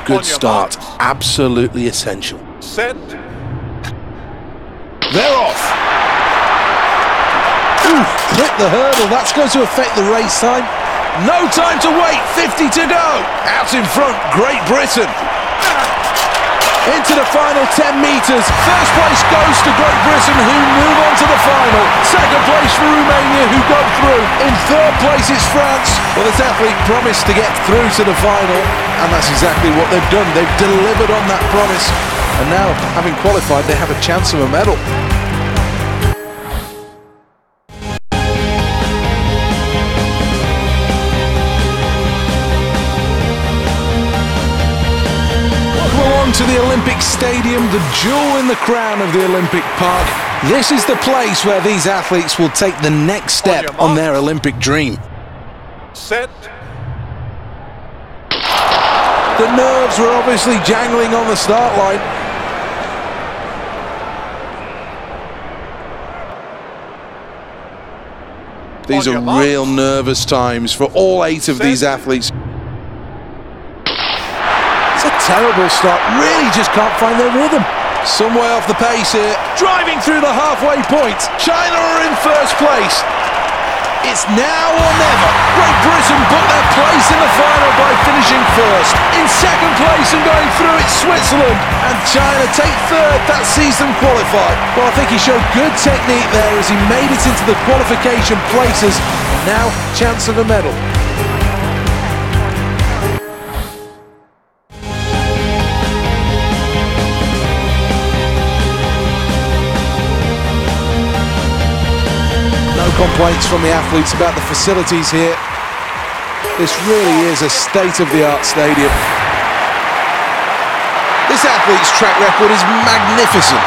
Good start, absolutely essential. Set. They're off. Ooh, clip the hurdle, that's going to affect the race time. No time to wait, 50 to go. Out in front, Great Britain. Into the final 10 metres. First place goes to Great Britain, who move on to the final. Second place for Romania, who go through. In third place it's France. Well, this athlete promised to get through to the final, and that's exactly what they've done. They've delivered on that promise, and now, having qualified, they have a chance of a medal. To the Olympic Stadium, the jewel in the crown of the Olympic Park. This is the place where these athletes will take the next step on their Olympic dream. Set. The nerves were obviously jangling on the start line. These are real nervous times for all 8 of these athletes. Terrible start, really just can't find their rhythm. Some way off the pace here, driving through the halfway point. China are in first place. It's now or never. Great Britain book their place in the final by finishing first. In second place and going through, it's Switzerland. And China take third, that sees them qualify. Well, I think he showed good technique there as he made it into the qualification places. And now, chance of a medal. Complaints from the athletes about the facilities here. This really is a state-of-the-art stadium. This athlete's track record is magnificent.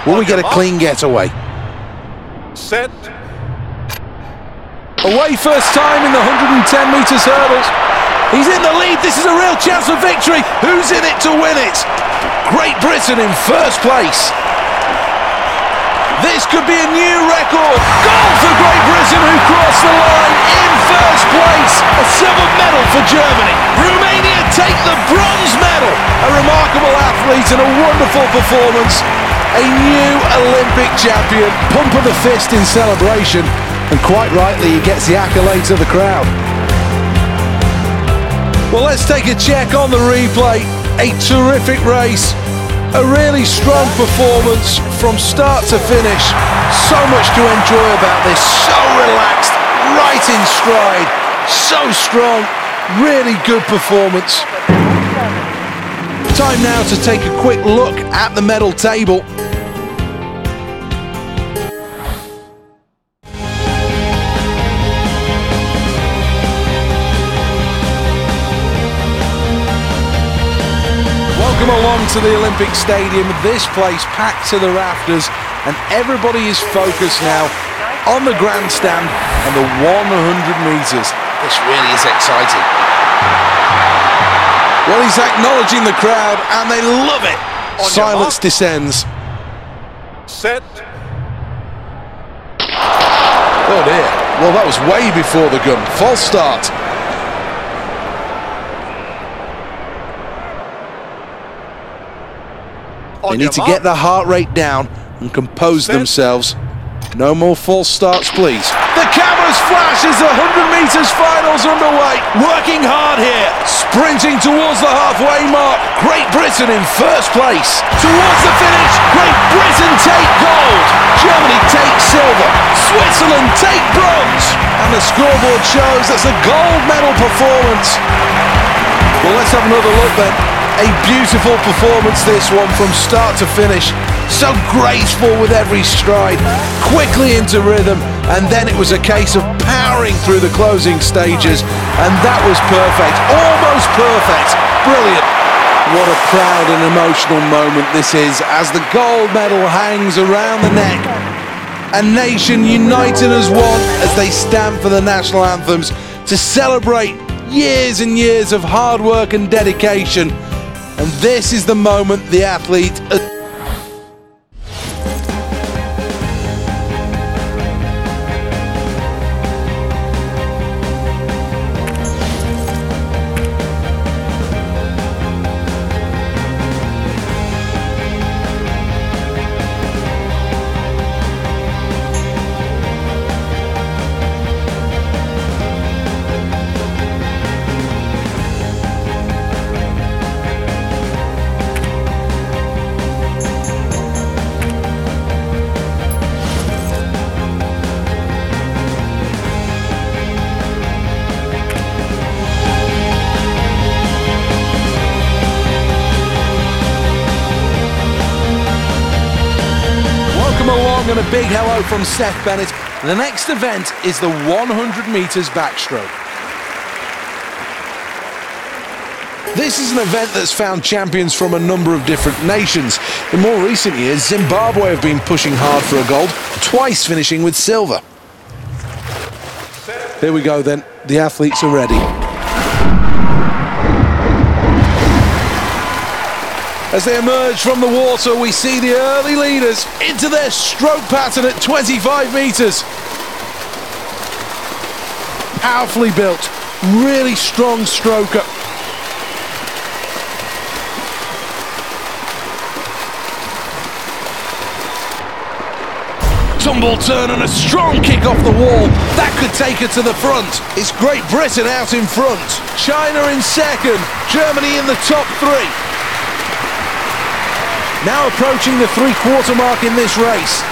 Will we get a clean getaway? Set. Away first time in the 110 metres hurdles. He's in the lead, this is a real chance for victory. Who's in it to win it? Great Britain in first place. This could be a new record. Goal for Great Britain, who crossed the line in first place. A silver medal for Germany. Romania take the bronze medal. A remarkable athlete and a wonderful performance. A new Olympic champion. Pump of the fist in celebration. And quite rightly, he gets the accolades of the crowd. Well, let's take a check on the replay. A terrific race. A really strong performance from start to finish. So much to enjoy about this. So relaxed, right in stride. So strong, really good performance. Time now to take a quick look at the medal table. Welcome along to the Olympic Stadium. This place packed to the rafters, and everybody is focused now on the grandstand and the 100 metres. This really is exciting. Well, he's acknowledging the crowd, and they love it. Silence descends. Set. Oh dear. Well, that was way before the gun. False start. They need to get their heart rate down and compose themselves. No more false starts, please. The cameras flash as the 100 metres finals underway. Working hard here. Sprinting towards the halfway mark. Great Britain in first place. Towards the finish, Great Britain take gold. Germany take silver. Switzerland take bronze. And the scoreboard shows that's a gold medal performance. Well, let's have another look then. A beautiful performance, this one, from start to finish. So graceful with every stride, quickly into rhythm, and then it was a case of powering through the closing stages, and that was perfect, almost perfect, brilliant. What a proud and emotional moment this is, as the gold medal hangs around the neck. A nation united as one as they stand for the national anthems to celebrate years and years of hard work and dedication. And this is the moment the athlete long and a big hello from Seth Bennett. The next event is the 100 metres backstroke. This is an event that's found champions from a number of different nations. In more recent years, Zimbabwe have been pushing hard for a gold, twice finishing with silver. Here we go then, the athletes are ready. As they emerge from the water, we see the early leaders into their stroke pattern at 25 metres. Powerfully built, really strong stroker. Tumble turn and a strong kick off the wall. That could take her to the front. It's Great Britain out in front. China in second. Germany in the top three. Now approaching the three-quarter mark in this race.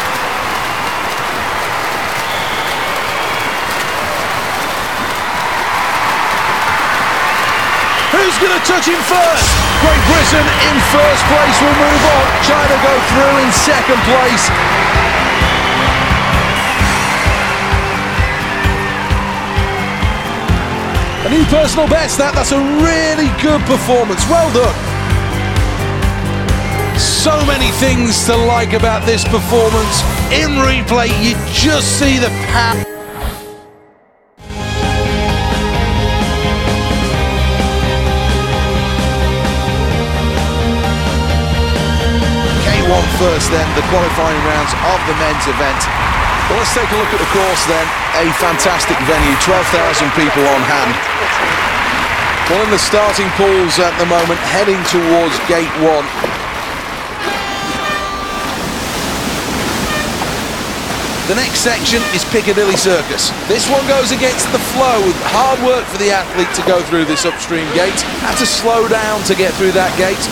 Who's going to touch him first? Great Britain in first place will move on. China go through in second place. A new personal best, that's a really good performance. Well done. So many things to like about this performance. In replay, you just see the power. K1 first then, the qualifying rounds of the men's event. Well, let's take a look at the course then. A fantastic venue, 12,000 people on hand. Well, in the starting pools at the moment, heading towards gate 1. The next section is Piccadilly Circus. This one goes against the flow with hard work for the athlete to go through this upstream gate. Had to slow down to get through that gate.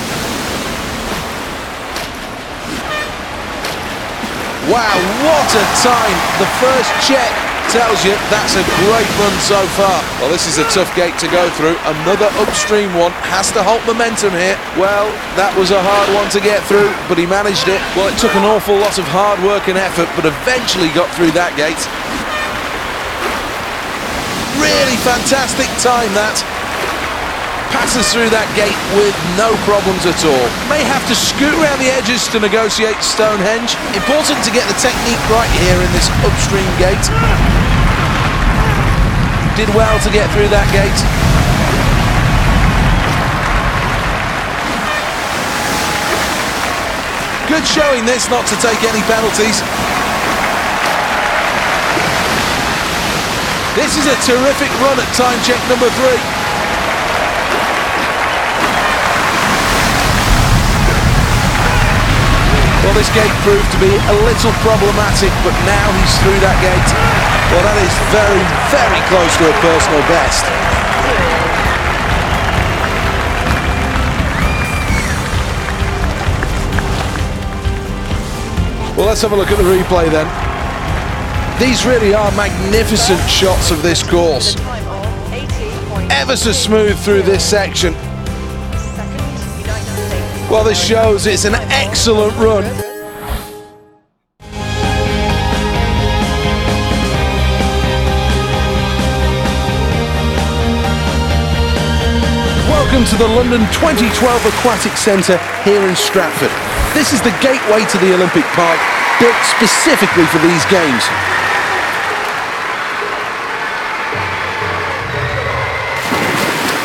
Wow, what a time. The first check tells you that's a great run so far. Well, this is a tough gate to go through. Another upstream one. Has to halt momentum here. Well, that was a hard one to get through, but he managed it. Well, it took an awful lot of hard work and effort, but eventually got through that gate. Really fantastic time, that. Passes through that gate with no problems at all. May have to scoot around the edges to negotiate Stonehenge. Important to get the technique right here in this upstream gate. Did well to get through that gate. Good showing this, not to take any penalties. This is a terrific run at time check number 3. Well, this gate proved to be a little problematic, but now he's through that gate. Well, that is very, very close to a personal best. Well, let's have a look at the replay then. These really are magnificent shots of this course. Ever so smooth through this section. Well, this shows it's an excellent run. Welcome to the London 2012 Aquatic Centre here in Stratford. This is the gateway to the Olympic Park, built specifically for these games.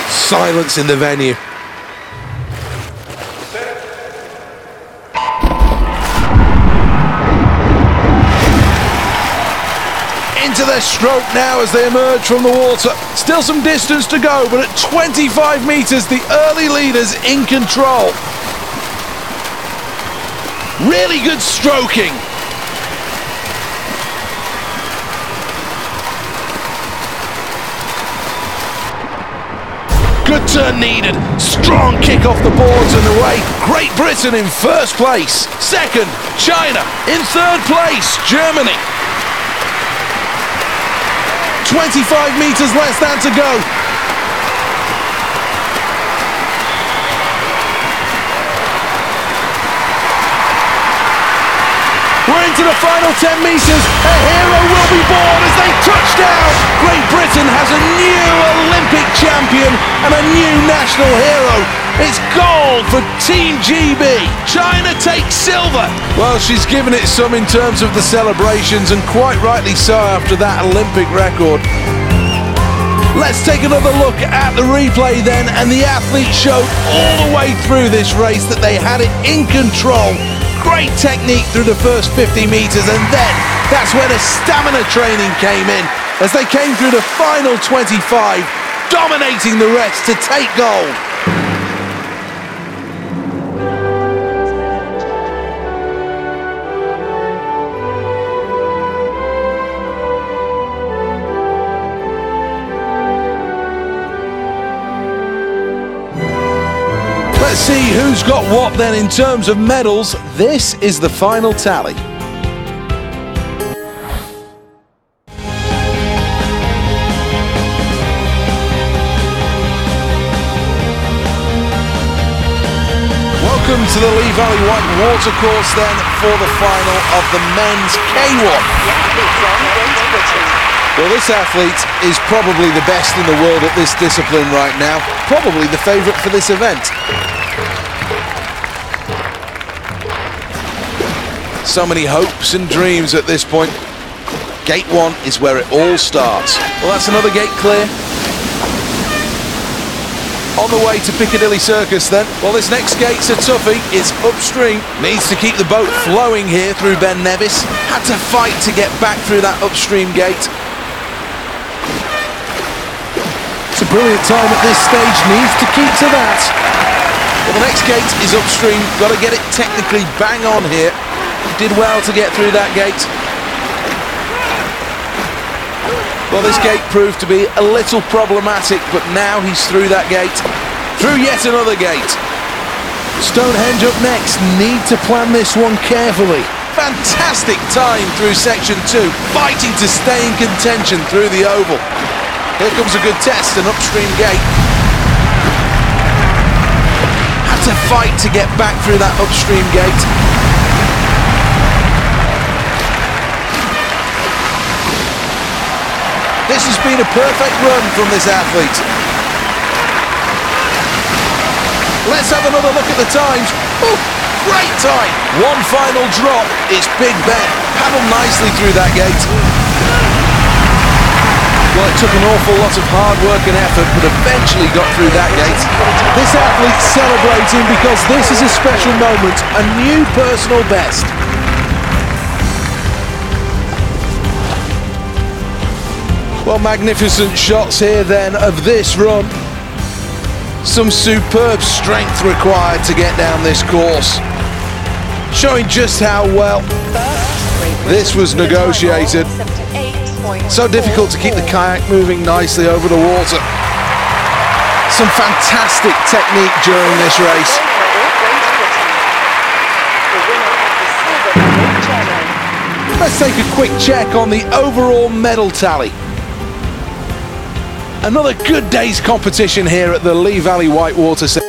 Silence in the venue. Into their stroke now as they emerge from the water. Still some distance to go, but at 25 metres, the early leaders in control. Really good stroking. Good turn needed. Strong kick off the boards and away. Great Britain in first place. Second, China. In third place, Germany. 25 metres less than to go. We're into the final 10 metres. A hero will be born as they touch down. Great Britain has a new Olympic champion and a new national hero. It's gold for Team GB. China takes silver. Well, she's given it some in terms of the celebrations, and quite rightly so after that Olympic record. Let's take another look at the replay then, and the athletes showed all the way through this race that they had it in control. Great technique through the first 50 metres, and then that's where the stamina training came in as they came through the final 25, dominating the rest to take gold. Let's see who's got what then in terms of medals. This is the final tally. Welcome to the Lee Valley White Watercourse then for the final of the men's K1. Well, this athlete is probably the best in the world at this discipline right now. Probably the favourite for this event. So many hopes and dreams at this point. Gate 1 is where it all starts. Well, that's another gate clear. On the way to Piccadilly Circus then. Well, this next gate's a toughie. It's upstream. Needs to keep the boat flowing here through Ben Nevis. Had to fight to get back through that upstream gate. It's a brilliant time at this stage. Needs to keep to that. Well, the next gate is upstream. Got to get it technically bang on here. Did well to get through that gate. Well, this gate proved to be a little problematic, but now he's through that gate. Through yet another gate. Stonehenge up next. Need to plan this one carefully. Fantastic time through section 2. Fighting to stay in contention through the oval. Here comes a good test, an upstream gate. Had to fight to get back through that upstream gate. This has been a perfect run from this athlete. Let's have another look at the times. Oh, great time. One final drop. It's Big Ben. Paddled nicely through that gate. Well, it took an awful lot of hard work and effort, but eventually got through that gate. This athlete's celebrating because this is a special moment, a new personal best. Well, magnificent shots here then of this run. Some superb strength required to get down this course. Showing just how well this was negotiated. So difficult to keep the kayak moving nicely over the water. Some fantastic technique during this race. Let's take a quick check on the overall medal tally. Another good day's competition here at the Lee Valley Whitewater Centre.